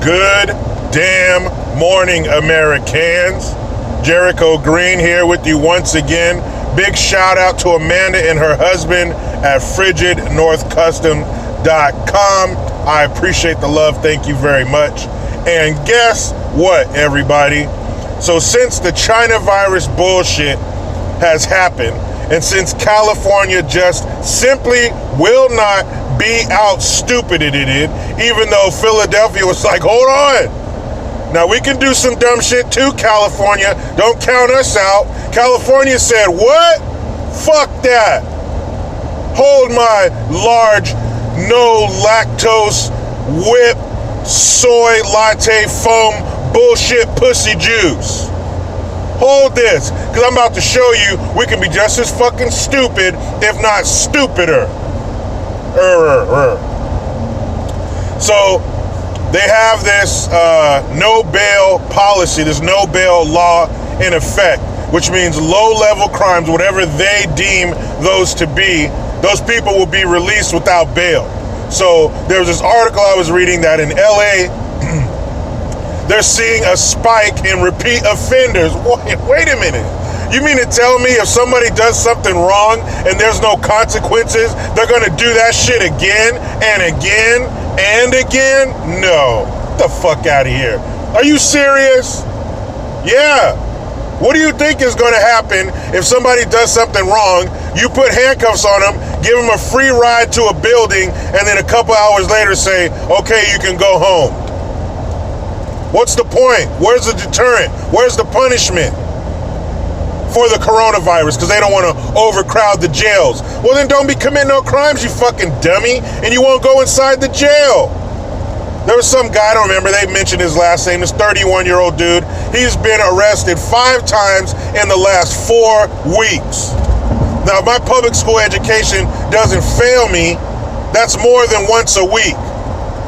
Good damn morning, Americans. Jericho Green here with you once again. Big shout out to Amanda and her husband at frigidnorthcustom.com. I appreciate the love. Thank you very much. And guess what, everybody? So since the China virus bullshit has happened, and since California just simply will not be out stupided it, even though Philadelphia was like, hold on. Now we can do some dumb shit too, California. Don't count us out. California said, what? Fuck that. Hold my large, no lactose, whip, soy, latte, foam, bullshit, pussy juice. Hold this, because I'm about to show you we can be just as fucking stupid, if not stupider. So they have this no bail policy, this no bail law in effect, which means low-level crimes, whatever they deem those to be, those people will be released without bail. So there's this article I was reading that in LA, they're seeing a spike in repeat offenders. Wait a minute. You mean to tell me if somebody does something wrong and there's no consequences, they're going to do that shit again and again and again? No. Get the fuck out of here. Are you serious? Yeah. What do you think is going to happen if somebody does something wrong? You put handcuffs on them, give them a free ride to a building, and then a couple hours later say, okay, you can go home. What's the point? Where's the deterrent? Where's the punishment for the coronavirus? Because they don't want to overcrowd the jails. Well, then don't be committing no crimes, you fucking dummy, and you won't go inside the jail. There was some guy, I don't remember, they mentioned his last name, this 31-year-old dude. He's been arrested 5 times in the last 4 weeks. Now, if my public school education doesn't fail me, that's more than once a week.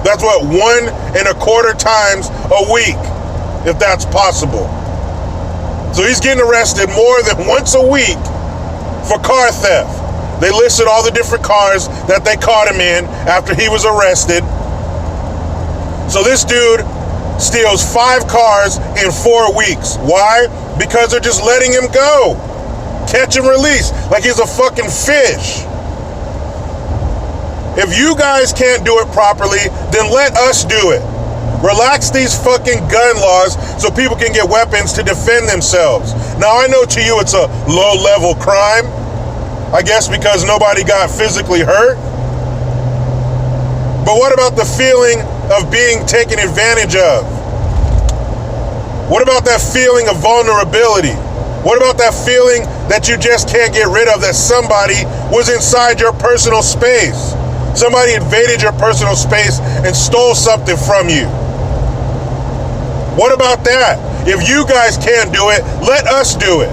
That's what, 1.25 times a week, if that's possible. So he's getting arrested more than once a week for car theft. They listed all the different cars that they caught him in after he was arrested. So this dude steals 5 cars in 4 weeks. Why? Because they're just letting him go. Catch and release, like he's a fucking fish. If you guys can't do it properly, then let us do it. Relax these fucking gun laws so people can get weapons to defend themselves. Now, I know to you it's a low-level crime, I guess because nobody got physically hurt. But what about the feeling of being taken advantage of? What about that feeling of vulnerability? What about that feeling that you just can't get rid of, that somebody was inside your personal space? Somebody invaded your personal space and stole something from you. What about that? If you guys can't do it, let us do it.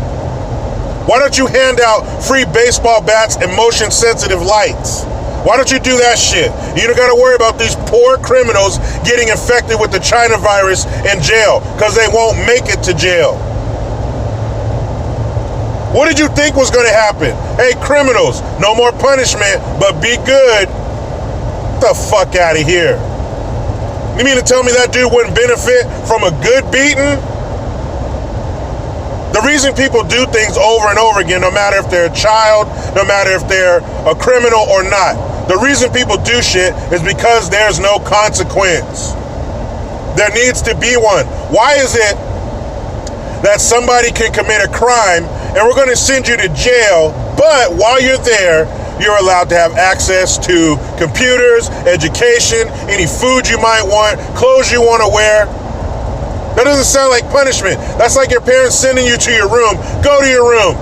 Why don't you hand out free baseball bats and motion-sensitive lights? Why don't you do that shit? You don't got to worry about these poor criminals getting infected with the China virus in jail because they won't make it to jail. What did you think was going to happen? Hey, criminals, no more punishment, but be good. Get the fuck out of here. You mean to tell me that dude wouldn't benefit from a good beating? The reason people do things over and over again, no matter if they're a child, no matter if they're a criminal or not, the reason people do shit is because there's no consequence. There needs to be one. Why is it that somebody can commit a crime and we're going to send you to jail, but while you're there, you're allowed to have access to computers, education, any food you might want, clothes you want to wear? That doesn't sound like punishment. That's like your parents sending you to your room. Go to your room.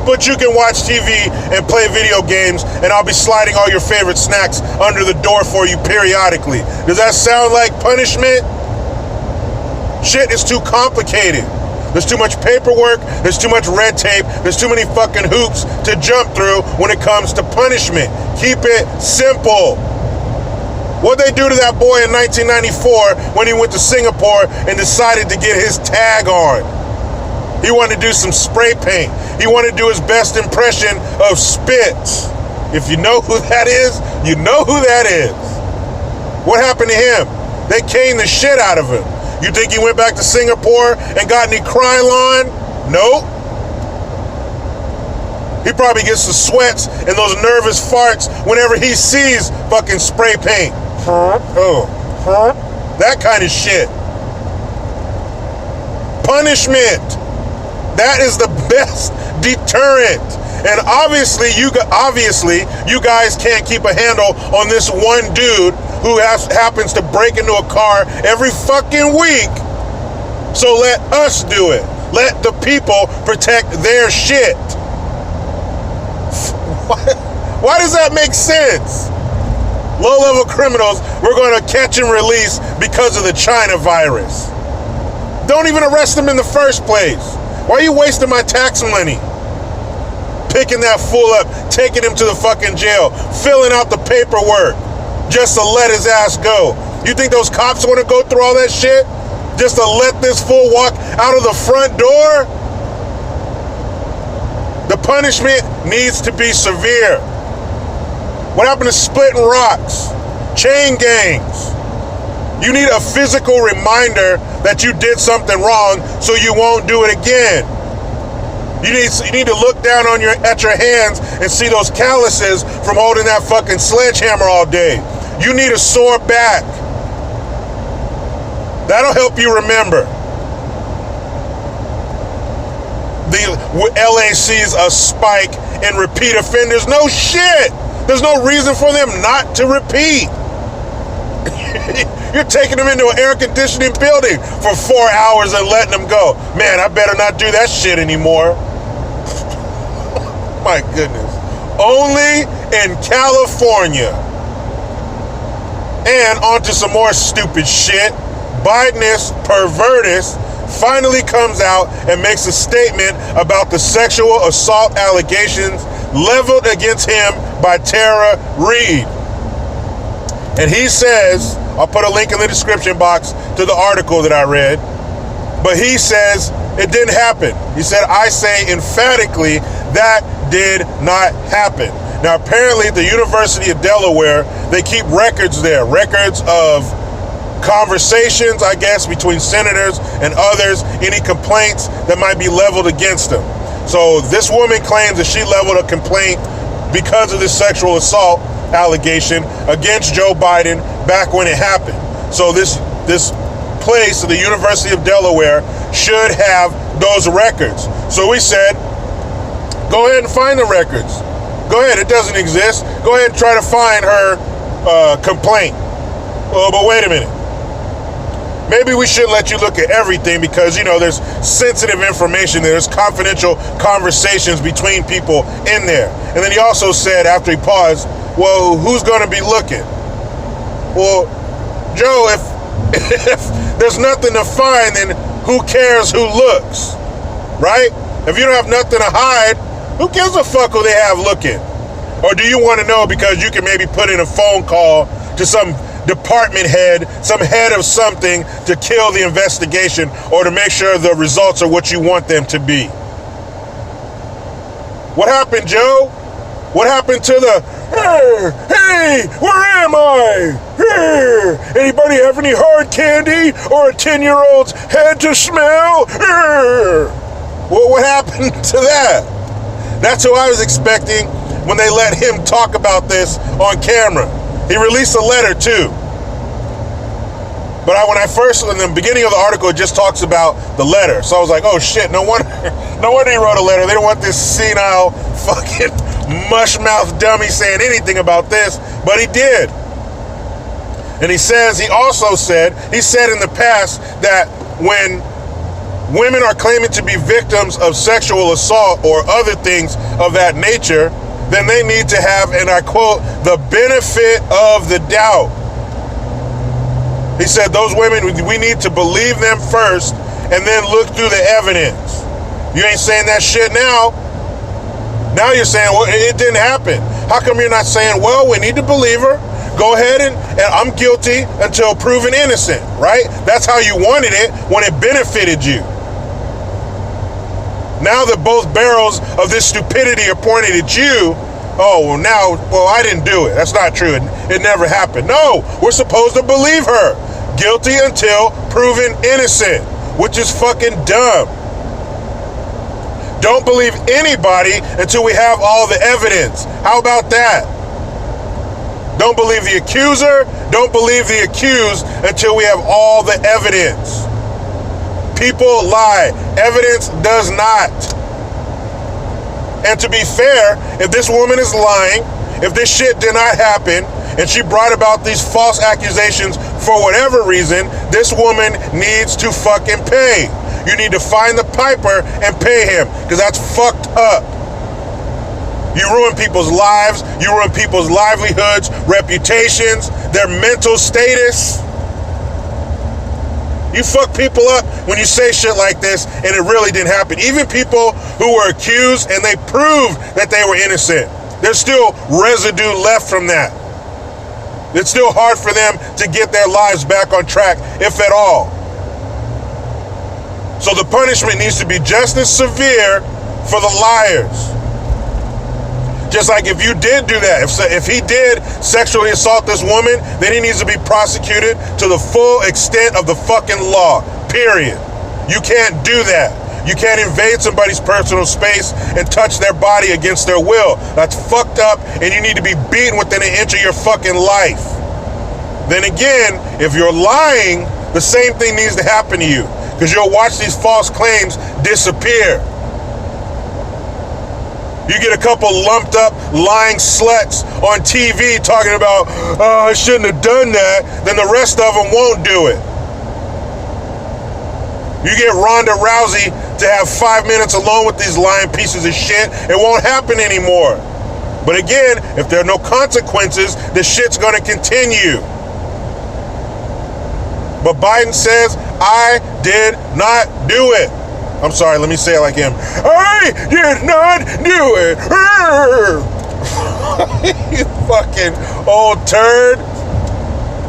But you can watch TV and play video games, and I'll be sliding all your favorite snacks under the door for you periodically. Does that sound like punishment? Shit is too complicated. There's too much paperwork, there's too much red tape, there's too many fucking hoops to jump through when it comes to punishment. Keep it simple. What'd they do to that boy in 1994 when he went to Singapore and decided to get his tag on? He wanted to do some spray paint. He wanted to do his best impression of Spitz. If you know who that is, you know who that is. What happened to him? They caned the shit out of him. You think he went back to Singapore and got any Krylon? Nope. He probably gets the sweats and those nervous farts whenever he sees fucking spray paint. Oh. That kind of shit. Punishment. That is the best deterrent. And obviously you guys can't keep a handle on this one dude who happens to break into a car every fucking week. So let us do it. Let the people protect their shit. Why does that make sense? Low-level criminals, we're going to catch and release because of the China virus. Don't even arrest them in the first place. Why are you wasting my tax money? Picking that fool up, taking him to the fucking jail, filling out the paperwork just to let his ass go. You think those cops want to go through all that shit just to let this fool walk out of the front door? The punishment needs to be severe. What happened to splitting rocks? Chain gangs. You need a physical reminder that you did something wrong so you won't do it again. You need to look down at your hands and see those calluses from holding that fucking sledgehammer all day. You need a sore back. That'll help you remember. The LA sees a spike in repeat offenders. No shit. There's no reason for them not to repeat. You're taking them into an air conditioning building for 4 hours and letting them go. Man, I better not do that shit anymore. My goodness. Only in California. And onto some more stupid shit. Bidenis Pervertis finally comes out and makes a statement about the sexual assault allegations leveled against him by Tara Reid. And he says, I'll put a link in the description box to the article that I read, but he says it didn't happen. He said, I say emphatically that did not happen. Now, apparently the University of Delaware, they keep records there, records of conversations, I guess, between senators and others, any complaints that might be leveled against them. So this woman claims that she leveled a complaint because of this sexual assault allegation against Joe Biden back when it happened. So this place, the University of Delaware, should have those records. So we said, go ahead and find the records. Go ahead, it doesn't exist. Go ahead and try to find her complaint. Oh, but wait a minute. Maybe we shouldn't let you look at everything because, there's sensitive information there. There's confidential conversations between people in there. And then he also said, after he paused, well, who's going to be looking? Well, Joe, if there's nothing to find, then who cares who looks, right? If you don't have nothing to hide, who gives a fuck who they have looking? Or do you want to know because you can maybe put in a phone call to some department head, some head of something to kill the investigation or to make sure the results are what you want them to be? What happened, Joe? What happened to the, hey, where am I? Anybody have any hard candy or a 10-year-old's head to smell? Well, what happened to that? That's who I was expecting when they let him talk about this on camera. He released a letter too. But when I first, in the beginning of the article, it just talks about the letter. So I was like, oh shit, no wonder he wrote a letter. They don't want this senile fucking mush-mouth dummy saying anything about this, but he did. And he said in the past that when women are claiming to be victims of sexual assault or other things of that nature, then they need to have, and I quote, the benefit of the doubt. He said those women, we need to believe them first and then look through the evidence. You ain't saying that shit now. Now you're saying, well, it didn't happen. How come you're not saying, well, we need to believe her. Go ahead and I'm guilty until proven innocent, right? That's how you wanted it when it benefited you. Now that both barrels of this stupidity are pointed at you, I didn't do it. That's not true. It never happened. No, we're supposed to believe her. guilty until proven innocent, which is fucking dumb. Don't believe anybody until we have all the evidence. How about that? Don't believe the accuser. Don't believe the accused until we have all the evidence. People lie. Evidence does not. And to be fair, if this woman is lying, if this shit did not happen, and she brought about these false accusations for whatever reason, this woman needs to fucking pay. You need to find the piper and pay him, because that's fucked up. You ruin people's lives, you ruin people's livelihoods, reputations, their mental status. You fuck people up when you say shit like this and it really didn't happen. Even people who were accused and they proved that they were innocent, there's still residue left from that. It's still hard for them to get their lives back on track, if at all. So the punishment needs to be just as severe for the liars. Just like if you did do that, if he did sexually assault this woman, then he needs to be prosecuted to the full extent of the fucking law, period. You can't do that. You can't invade somebody's personal space and touch their body against their will. That's fucked up, and you need to be beaten within an inch of your fucking life. Then again, if you're lying, the same thing needs to happen to you, because you'll watch these false claims disappear. You get a couple lumped up lying sluts on TV talking about, oh, I shouldn't have done that, then the rest of them won't do it. You get Ronda Rousey to have 5 minutes alone with these lying pieces of shit, it won't happen anymore. But again, if there are no consequences, the shit's gonna continue. But Biden says, I did not do it. I'm sorry, let me say it like him. I did not do it. You fucking old turd.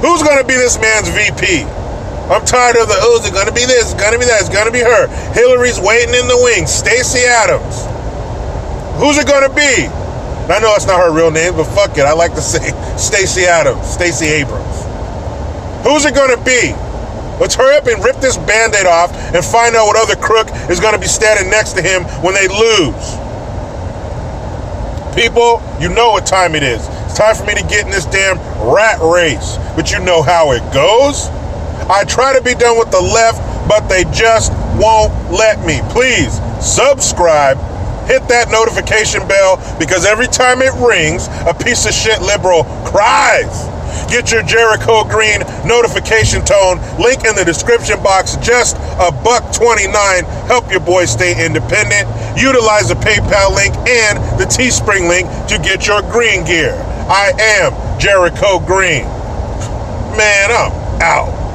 Who's gonna be this man's VP? I'm tired of the, oh, it's gonna be this, it's gonna be that, it's gonna be her. Hillary's waiting in the wings. Stacey Adams. Who's it gonna be? And I know that's not her real name, but fuck it. I like to say Stacey Adams, Stacey Abrams. Who's it gonna be? Let's hurry up and rip this Band-Aid off and find out what other crook is gonna be standing next to him when they lose. People, you know what time it is. It's time for me to get in this damn rat race. But you know how it goes. I try to be done with the left, but they just won't let me. Please subscribe, hit that notification bell, because every time it rings, a piece of shit liberal cries. Get your Jericho Green notification tone. Link in the description box. Just $1.29. Help your boy stay independent. Utilize the PayPal link and the Teespring link to get your green gear. I am Jericho Green. Man, I'm out.